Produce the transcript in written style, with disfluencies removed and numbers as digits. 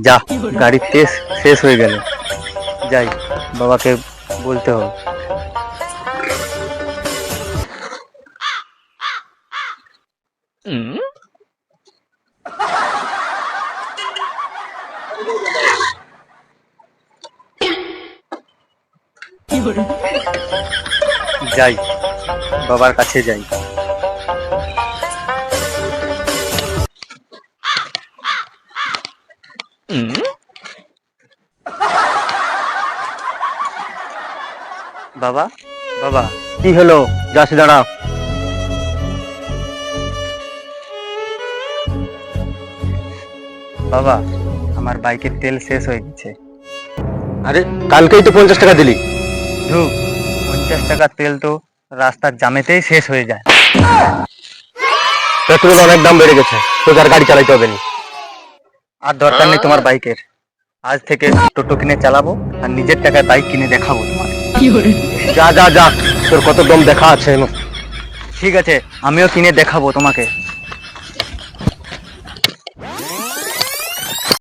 যা, গাড়ির তেল শেষ হয়ে গেল। যাই, বাবাকে বলতে হবে। যাই, বাবার কাছে যাই। বাবা, বাবা। কি হলো? যাচ্ছি, দাঁড়া। বাবা, আমার বাইকের তেল শেষ হয়ে গেছে। আরে, কালকেই তো 50 টাকা দিলি। ধুর, 50 টাকার তেল তো রাস্তার জামেতেই শেষ হয়ে যায়। পেট্রোল অনেক দাম বেড়ে গেছে, তোকে আর গাড়ি চালাইতে হবে না। আর দরকার নেই তোমার বাইকের। আজ থেকে টোটো কিনে চালাবো, আর নিজের টাকায় বাইক কিনে দেখাবো তোমার। যা যা যা, তোর কত দম দেখা আছে। ঠিক আছে, আমিও কিনে দেখাবো তোমাকে।